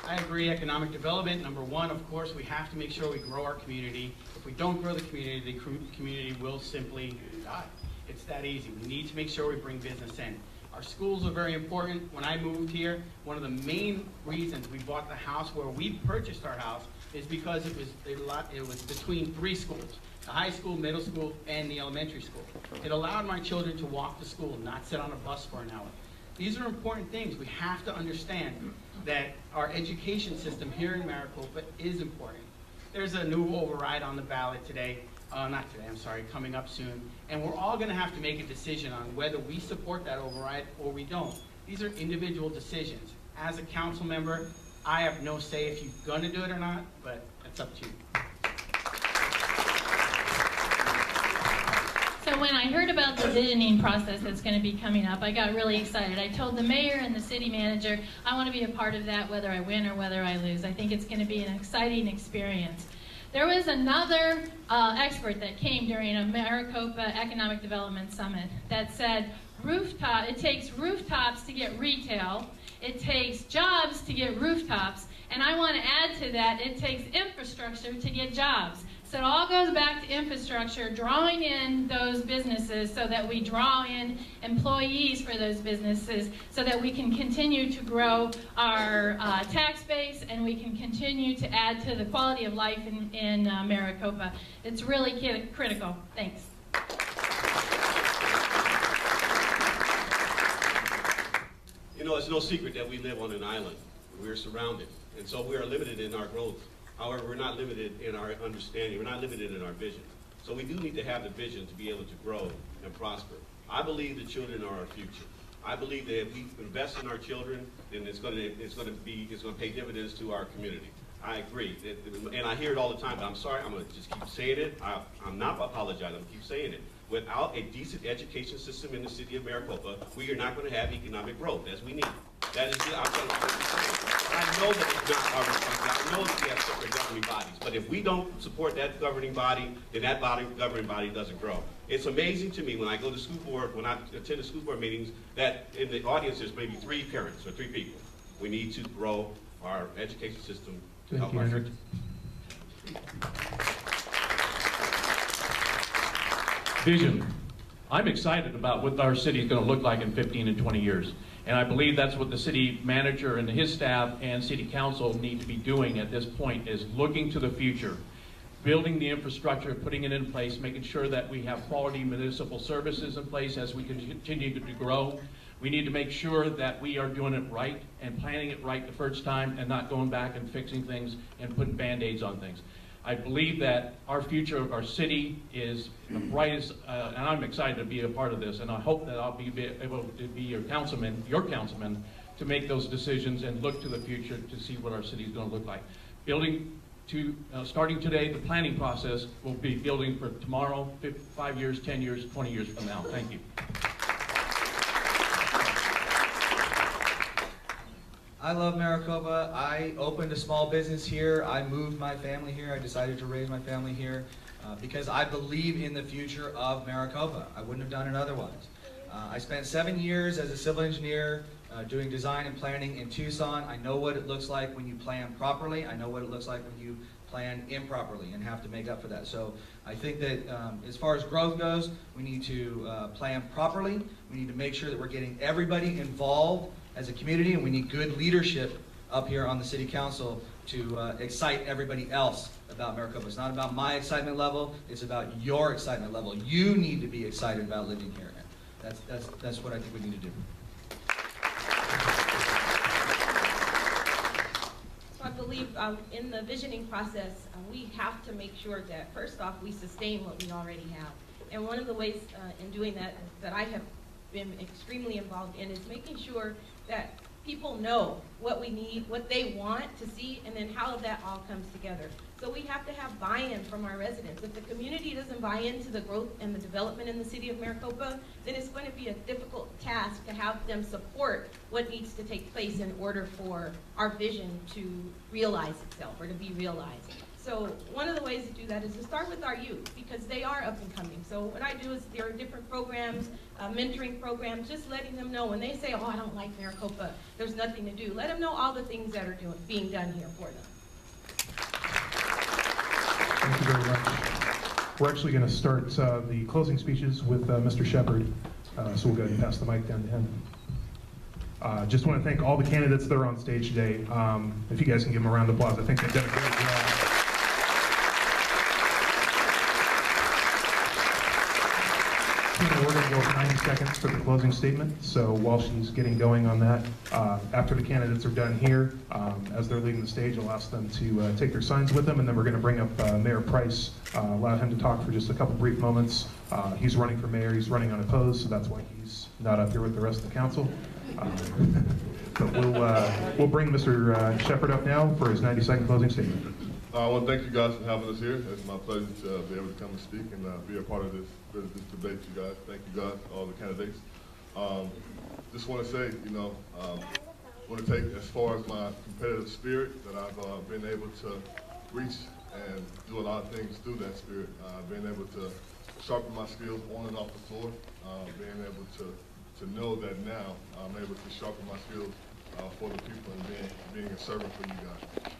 [SPEAKER 10] I agree, economic development, number one, of course, we have to make sure we grow our community. If we don't grow the community will simply die. It's that easy. We need to make sure we bring business in. Our schools are very important. When I moved here, one of the main reasons we bought the house where we purchased our house is because it was between 3 schools, the high school, middle school, and the elementary school. It allowed my children to walk to school, not sit on a bus for an hour. These are important things. We have to understand that our education system here in Maricopa is important. There's a new override on the ballot today, not today, I'm sorry, coming up soon, and we're all gonna have to make a decision on whether we support that override or we don't. These are individual decisions. As a council member, I have no say if you're gonna do it or not, but it's up to you.
[SPEAKER 11] So when I heard about the visioning process that's going to be coming up, I got really excited. I told the mayor and the city manager, I want to be a part of that whether I win or whether I lose. I think it's going to be an exciting experience. There was another expert that came during a Maricopa Economic Development Summit that said, it takes rooftops to get retail, it takes jobs to get rooftops, and I want to add to that, it takes infrastructure to get jobs. So it all goes back to infrastructure, drawing in those businesses so that we draw in employees for those businesses so that we can continue to grow our tax base and we can continue to add to the quality of life in Maricopa. It's really critical. Thanks.
[SPEAKER 2] You know, it's no secret that we live on an island. We're surrounded, and so we are limited in our growth. However, we're not limited in our understanding. We're not limited in our vision. So we do need to have the vision to be able to grow and prosper. I believe the children are our future. I believe that if we invest in our children, then it's going to pay dividends to our community. I agree, and I hear it all the time. But I'm sorry. I'm going to just keep saying it. I'm not apologizing. I'm going to keep saying it. Without a decent education system in the city of Maricopa, we are not going to have economic growth as we need. That is the outcome. I know that it's not our responsibility. I know that we have separate governing bodies, but if we don't support that governing body, then that governing body doesn't grow. It's amazing to me when I go to school board, when I attend the school board meetings, that in the audience there's maybe 3 parents or 3 people. We need to grow our education system to help our future.
[SPEAKER 3] Vision. I'm excited about what our city is going to look like in 15 and 20 years. And I believe that's what the city manager and his staff and city council need to be doing at this point, is looking to the future, building the infrastructure, putting it in place, making sure that we have quality municipal services in place as we continue to grow. We need to make sure that we are doing it right and planning it right the first time and not going back and fixing things and putting Band-Aids on things. I believe that our future of our city is the brightest, and I'm excited to be a part of this, and I hope that I'll be able to be your councilman, to make those decisions and look to the future to see what our city is going to look like. Starting today, the planning process will be building for tomorrow, 5 years, 10 years, 20 years from now. Thank you.
[SPEAKER 4] I love Maricopa. I opened a small business here. I moved my family here. I decided to raise my family here because I believe in the future of Maricopa. I wouldn't have done it otherwise. I spent 7 years as a civil engineer doing design and planning in Tucson. I know what it looks like when you plan properly. I know what it looks like when you plan improperly and have to make up for that. So I think that as far as growth goes, we need to plan properly. We need to make sure that we're getting everybody involved as a community, and we need good leadership up here on the city council to excite everybody else about Maricopa. It's not about my excitement level, it's about your excitement level. You need to be excited about living here. That's what I think we need to do.
[SPEAKER 5] So I believe in the visioning process, we have to make sure that first off, we sustain what we already have. And one of the ways in doing that I have been extremely involved in is making sure that people know what we need, what they want to see, and then how that all comes together. So we have to have buy-in from our residents. If the community doesn't buy into the growth and the development in the city of Maricopa, then it's going to be a difficult task to have them support what needs to take place in order for our vision to realize itself or to be realized. So one of the ways to do that is to start with our youth, because they are up and coming. So what I do is there are different programs, mentoring programs, just letting them know when they say, oh, I don't like Maricopa, there's nothing to do. Let them know all the things that are being done here for them.
[SPEAKER 1] Thank you very much. We're actually going to start the closing speeches with Mr. Shepard, so we'll go ahead and pass the mic down to him. Just want to thank all the candidates that are on stage today. If you guys can give them a round of applause, I think they've done a great job. We're going to go with 9 90 seconds for the closing statement. So while she's getting going on that, after the candidates are done here, as they're leaving the stage, I'll ask them to take their signs with them, and then we're going to bring up Mayor Price, allow him to talk for just a couple brief moments. He's running for mayor, he's running unopposed, so that's why he's not up here with the rest of the council. But we'll bring Mr. Shepherd up now for his 90-second closing statement.
[SPEAKER 7] I want to thank you guys for having us here. It's my pleasure to be able to come and speak and be a part of this debate, you guys. Thank you guys, all the candidates. Just want to say, want to take as far as my competitive spirit that I've been able to reach and do a lot of things through that spirit. Being able to sharpen my skills on and off the floor, being able to know that now I'm able to sharpen my skills for the people and being a servant for you guys.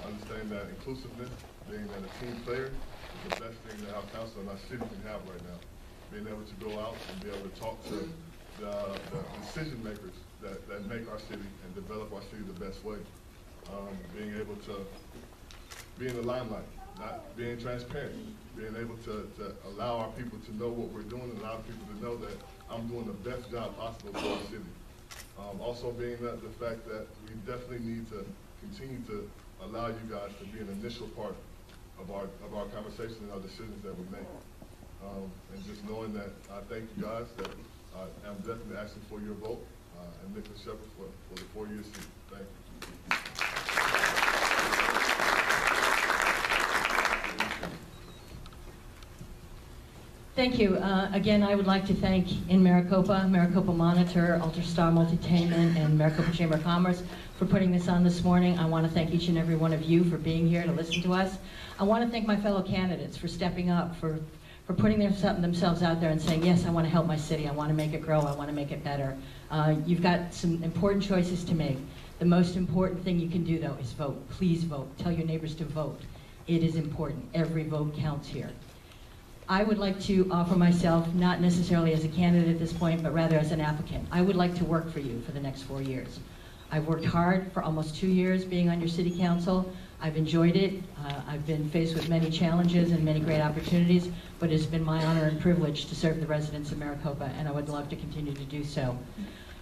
[SPEAKER 7] Understand that inclusiveness, being that a team player, is the best thing that our council and our city can have right now. Being able to go out and be able to talk to the decision makers that make our city and develop our city the best way. Being able to be in the limelight, not being transparent, being able to allow our people to know what we're doing and allow people to know that I'm doing the best job possible for our city. Also being the fact that we definitely need to continue to allow you guys to be an initial part of our conversation and our decisions that we make. And just knowing that I thank you guys, that I'm definitely asking for your vote, and Nicholas Shepherd for the 4-year seat. Thank you.
[SPEAKER 8] Thank you. Again, I would like to thank in Maricopa Monitor, UltraStar Multi-tainment, and Maricopa Chamber of Commerce for putting this on this morning. I want to thank each and every one of you for being here to listen to us. I want to thank my fellow candidates for stepping up, for putting themselves out there and saying, yes, I want to help my city, I want to make it grow, I want to make it better. You've got some important choices to make. The most important thing you can do, though, is vote. Please vote. Tell your neighbors to vote. It is important. Every vote counts here. I would like to offer myself, not necessarily as a candidate at this point, but rather as an applicant. I would like to work for you for the next 4 years. I've worked hard for almost 2 years being on your city council. I've enjoyed it. I've been faced with many challenges and many great opportunities, but it's been my honor and privilege to serve the residents of Maricopa, and I would love to continue to do so.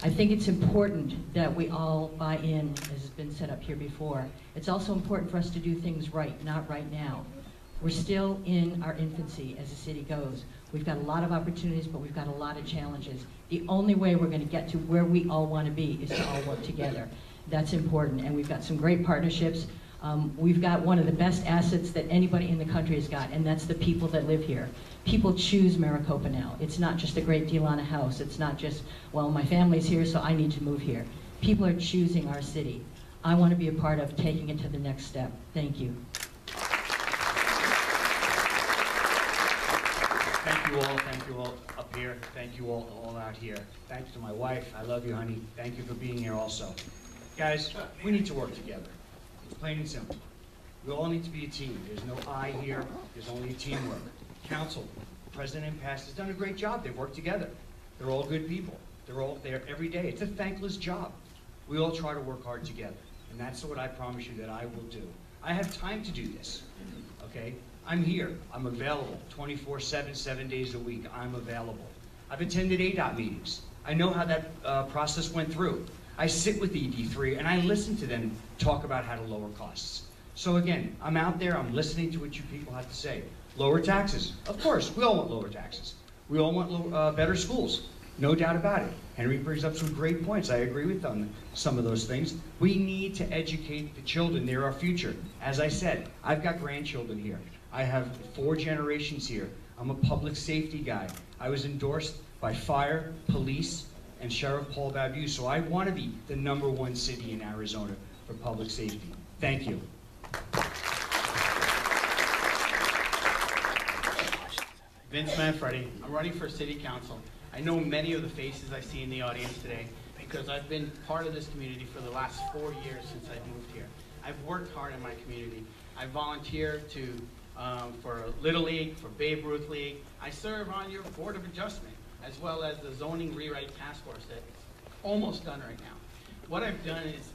[SPEAKER 8] I think it's important that we all buy in, as has been set up here before. It's also important for us to do things right, not right now. We're still in our infancy as the city goes. We've got a lot of opportunities, but we've got a lot of challenges. The only way we're going to get to where we all want to be is to all work together. That's important, and we've got some great partnerships. We've got one of the best assets that anybody in the country has got, and that's the people that live here. People choose Maricopa now. It's not just a great deal on a house. It's not just, well, my family's here, so I need to move here. People are choosing our city. I want to be a part of taking it to the next step. Thank you.
[SPEAKER 9] Thank you all up here, thank you all out here. Thanks to my wife, I love you, honey. Thank you for being here also. Guys, we need to work together. It's plain and simple. We all need to be a team. There's no I here, there's only teamwork. Council, President in past has done a great job. They've worked together. They're all good people. They're all there every day. It's a thankless job. We all try to work hard together, and that's what I promise you that I will do. I have time to do this, okay? I'm here, I'm available, 24/7, 7 days a week, I'm available. I've attended ADOT meetings. I know how that process went through. I sit with ED3 and I listen to them talk about how to lower costs. So again, I'm out there, I'm listening to what you people have to say. Lower taxes, of course, we all want lower taxes. We all want better schools, no doubt about it. Henry brings up some great points, I agree with some of those things. We need to educate the children, they're our future. As I said, I've got grandchildren here. I have 4 generations here. I'm a public safety guy. I was endorsed by fire, police, and Sheriff Paul Babu, so I want to be the #1 city in Arizona for public safety. Thank you.
[SPEAKER 10] Vince Manfredi. I'm running for city council. I know many of the faces I see in the audience today because I've been part of this community for the last 4 years since I've moved here. I've worked hard in my community. I volunteer for Little League, for Babe Ruth League. I serve on your Board of Adjustment, as well as the Zoning Rewrite Task Force that's almost done right now. What I've done is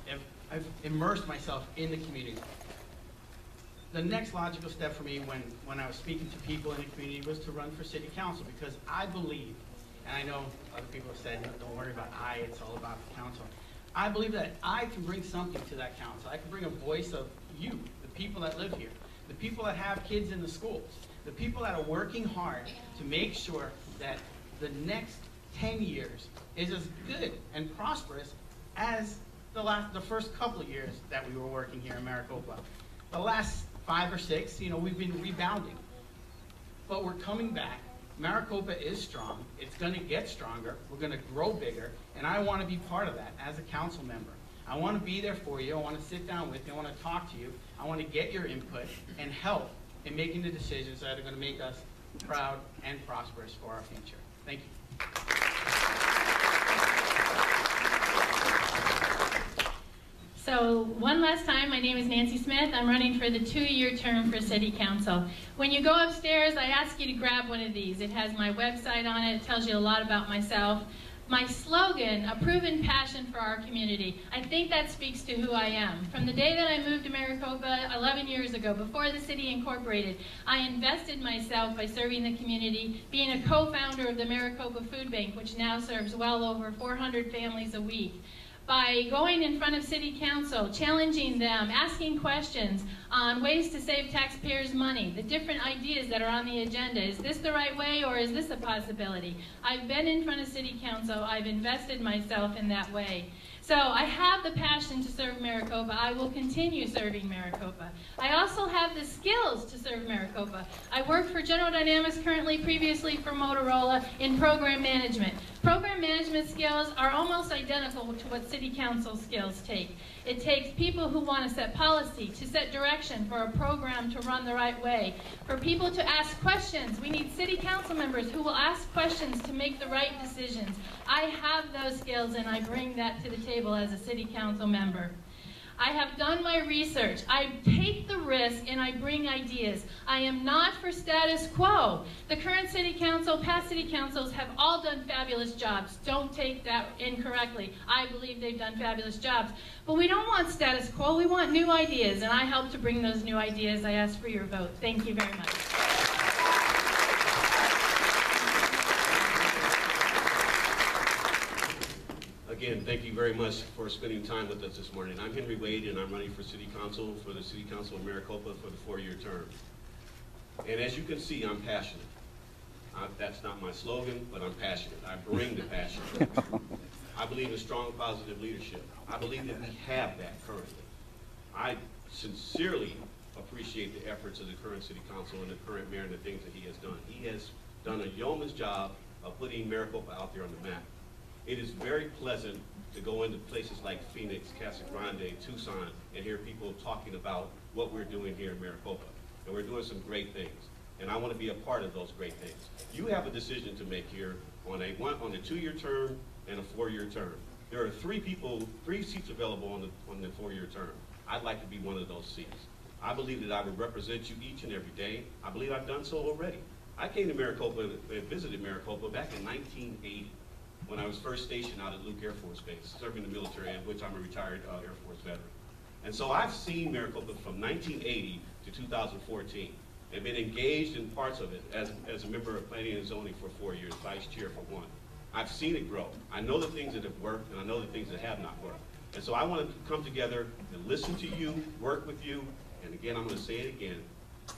[SPEAKER 10] I've immersed myself in the community. The next logical step for me when I was speaking to people in the community was to run for city council, because I believe and I know other people have said, don't worry about I, it's all about the council. I believe that I can bring something to that council. I can bring a voice of you, the people that live here, the people that have kids in the schools, the people that are working hard to make sure that the next 10 years is as good and prosperous as the first couple of years that we were working here in Maricopa. The last 5 or 6, we've been rebounding, but we're coming back. Maricopa is strong. It's going to get stronger. We're going to grow bigger, and I want to be part of that as a council member. I want to be there for you. I want to sit down with you. I want to talk to you. I want to get your input and help in making the decisions that are going to make us proud and prosperous for our future. Thank you.
[SPEAKER 11] So one last time, my name is Nancy Smith. I'm running for the 2-year term for City Council. When you go upstairs, I ask you to grab one of these. It has my website on it. It tells you a lot about myself. My slogan, a proven passion for our community. I think that speaks to who I am. From the day that I moved to Maricopa 11 years ago, before the city incorporated, I invested myself by serving the community, being a co-founder of the Maricopa Food Bank, which now serves well over 400 families a week. By going in front of City Council, challenging them, asking questions on ways to save taxpayers' money, the different ideas that are on the agenda. Is this the right way, or is this a possibility? I've been in front of City Council. I've invested myself in that way. So I have the passion to serve Maricopa. I will continue serving Maricopa. I also have the skills to serve Maricopa. I work for General Dynamics currently, previously for Motorola, in program management. Program management skills are almost identical to what City Council skills take. It takes people who want to set policy, to set direction for a program to run the right way, for people to ask questions. We need City Council members who will ask questions to make the right decisions. I have those skills, and I bring that to the table as a City Council member. I have done my research. I take the risk and I bring ideas. I am not for status quo. The current City Council, past City Councils have all done fabulous jobs. Don't take that incorrectly. I believe they've done fabulous jobs. But we don't want status quo. We want new ideas, and I help to bring those new ideas. I ask for your vote. Thank you very much.
[SPEAKER 2] Again, thank you very much for spending time with us this morning. I'm Henry Wade, and I'm running for City Council for the City Council of Maricopa for the 4-year term. And as you can see, I'm passionate. That's not my slogan, but I'm passionate. I bring the passion. I believe in strong, positive leadership. I believe that we have that currently. I sincerely appreciate the efforts of the current City Council and the current mayor and the things that he has done. He has done a yeoman's job of putting Maricopa out there on the map. It is very pleasant to go into places like Phoenix, Casa Grande, Tucson, and hear people talking about what we're doing here in Maricopa. And we're doing some great things. And I want to be a part of those great things. You have a decision to make here on a 2-year term and a 4-year term. There are 3 seats available on the 4-year term. I'd like to be one of those seats. I believe that I would represent you each and every day. I believe I've done so already. I came to Maricopa and visited Maricopa back in 1980. When I was first stationed out at Luke Air Force Base, serving the military, in which I'm a retired Air Force veteran. And so I've seen Maricopa from 1980 to 2014, and been engaged in parts of it as a member of Planning and Zoning for 4 years, vice chair for 1. I've seen it grow. I know the things that have worked, and I know the things that have not worked. And so I want to come together and listen to you, work with you, and again, I'm going to say it again.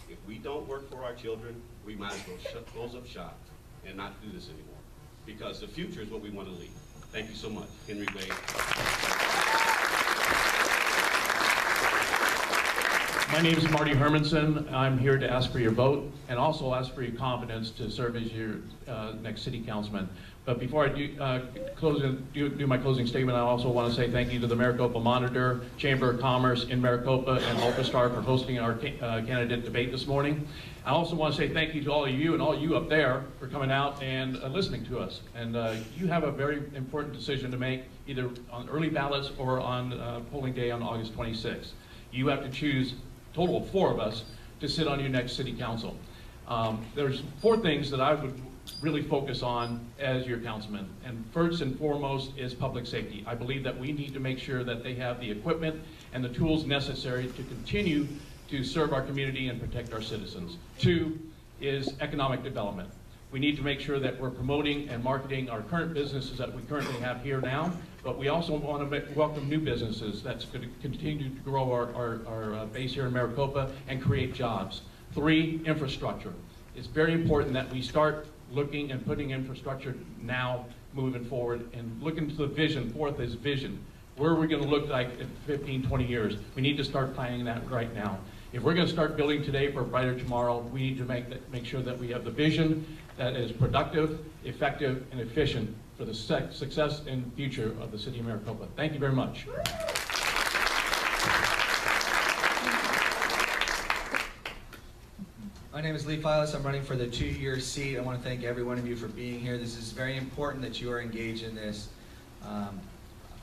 [SPEAKER 2] If we don't work for our children, we might as well close up shop and not do this anymore. Because the future is what we want to leave. Thank you so much. Henry Wade.
[SPEAKER 3] My name is Marty Hermanson. I'm here to ask for your vote and also ask for your confidence to serve as your next city councilman. But before I do my closing statement, I also want to say thank you to the Maricopa Monitor, Chamber of Commerce in Maricopa, and UltraStar for hosting our candidate debate this morning. I also want to say thank you to all of you and all you up there for coming out and listening to us. And you have a very important decision to make, either on early ballots or on polling day on August 26th. You have to choose a total of 4 of us to sit on your next city council. There's 4 things that I would really focus on as your councilman. And first and foremost is public safety. I believe that we need to make sure that they have the equipment and the tools necessary to continue to serve our community and protect our citizens. 2 is economic development. We need to make sure that we're promoting and marketing our current businesses that we currently have here now, but we also want to welcome new businesses that's going to continue to grow our base here in Maricopa and create jobs. 3, infrastructure. It's very important that we start looking and putting infrastructure now moving forward and looking to the vision. 4th is vision. Where are we going to look like in 15, 20 years? We need to start planning that right now. If we're going to start building today for a brighter tomorrow, we need to make sure that we have the vision that is productive, effective, and efficient for the success and future of the city of Maricopa. Thank you very much.
[SPEAKER 4] My name is Lee Files. I'm running for the 2-year seat. I want to thank every one of you for being here. This is very important that you are engaged in this.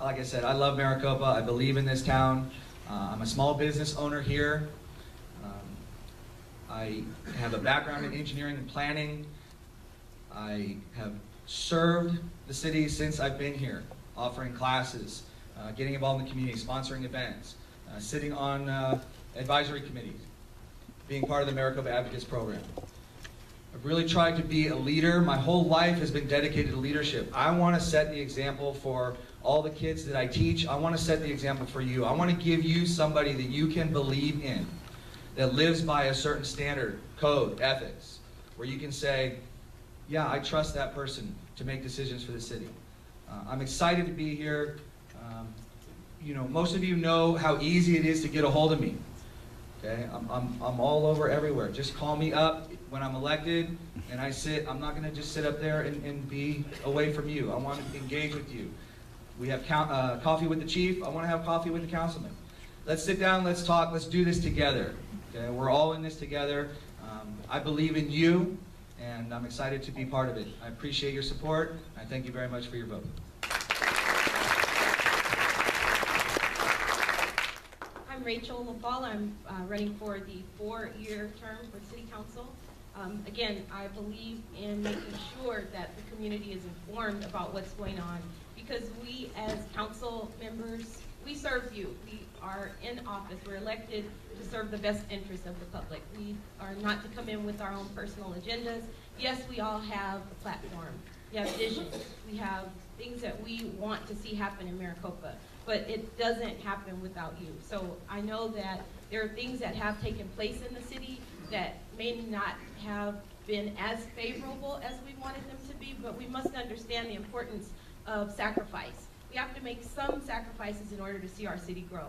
[SPEAKER 4] Like I said, I love Maricopa. I believe in this town. I'm a small business owner here. I have a background in engineering and planning. I have served the city since I've been here, offering classes, getting involved in the community, sponsoring events, sitting on advisory committees, being part of the Maricopa Advocates program. I've really tried to be a leader. My whole life has been dedicated to leadership. I want to set the example for all the kids that I teach. I want to set the example for you. I want to give you somebody that you can believe in, that lives by a certain standard, code, ethics, where you can say, yeah, I trust that person to make decisions for the city. I'm excited to be here. You know, most of you know how easy it is to get a hold of me. Okay, I'm all over everywhere. Just call me up when I'm elected, and I'm not going to just sit up there and be away from you. I want to engage with you. We have coffee with the chief. I want to have coffee with the councilman. Let's sit down, let's talk, let's do this together. Okay, we're all in this together. I believe in you, and I'm excited to be part of it. I appreciate your support. I thank you very much for your vote.
[SPEAKER 5] I'm Rachel LaFall. I'm running for the 4-year term for City Council. Again, I believe in making sure that the community is informed about what's going on, because we as council members, we serve you. We are in office. We're elected to serve the best interest of the public. We are not to come in with our own personal agendas. Yes, we all have a platform. We have visions. We have things that we want to see happen in Maricopa, but it doesn't happen without you. So I know that there are things that have taken place in the city that may not have been as favorable as we wanted them to be, but we must understand the importance of sacrifice. We have to make some sacrifices in order to see our city grow.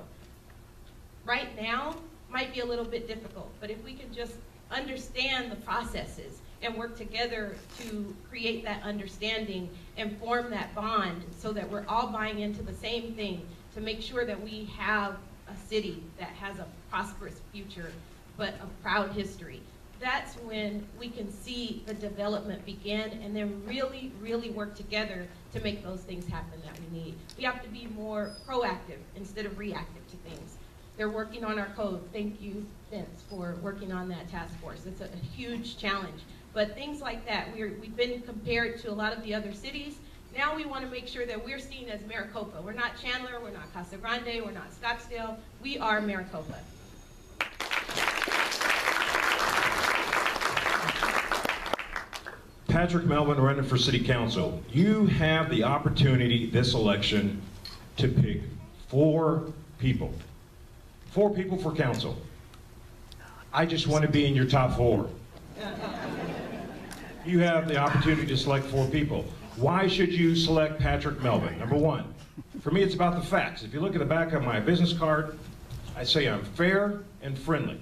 [SPEAKER 5] Right now might be a little bit difficult, but if we can just understand the processes and work together to create that understanding and form that bond so that we're all buying into the same thing to make sure that we have a city that has a prosperous future but a proud history. That's when we can see the development begin and then really, really work together to make those things happen that we need. We have to be more proactive instead of reactive to things. They're working on our code. Thank you, Vince, for working on that task force. It's a huge challenge. But things like that, we've been compared to a lot of the other cities. Now we want to make sure that we're seen as Maricopa. We're not Chandler, we're not Casa Grande, we're not Scottsdale. We are Maricopa.
[SPEAKER 6] Patrick Melvin running for City Council. You have the opportunity this election to pick 4 people. 4 people for council. I just want to be in your top 4. You have the opportunity to select 4 people. Why should you select Patrick Melvin? Number 1, for me it's about the facts. If you look at the back of my business card, I say I'm fair and friendly,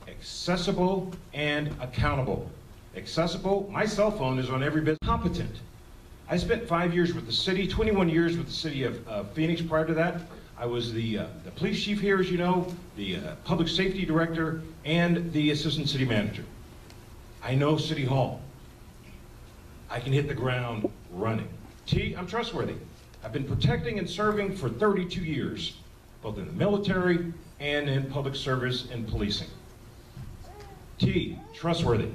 [SPEAKER 6] accessible and accountable. Accessible, my cell phone is on every business. Competent. I spent 5 years with the city, 21 years with the city of Phoenix. Prior to that, I was the police chief here, as you know, the public safety director, and the assistant city manager. I know City Hall. I can hit the ground running. T, I'm trustworthy. I've been protecting and serving for 32 years, both in the military and in public service and policing. T, trustworthy.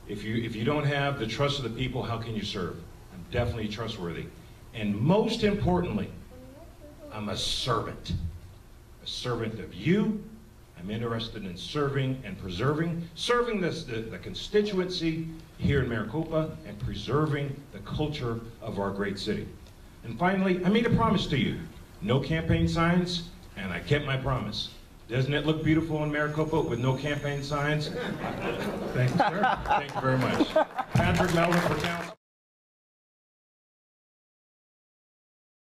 [SPEAKER 6] If you don't have the trust of the people, how can you serve? I'm definitely trustworthy. And most importantly, I'm a servant of you I'm interested in serving and preserving, the constituency here in Maricopa and preserving the culture of our great city. And finally, I made a promise to you. No campaign signs, and I kept my promise. Doesn't it look beautiful in Maricopa with no campaign signs?
[SPEAKER 1] Thank you, sir.
[SPEAKER 6] Thank you very much. Patrick Melvin for council.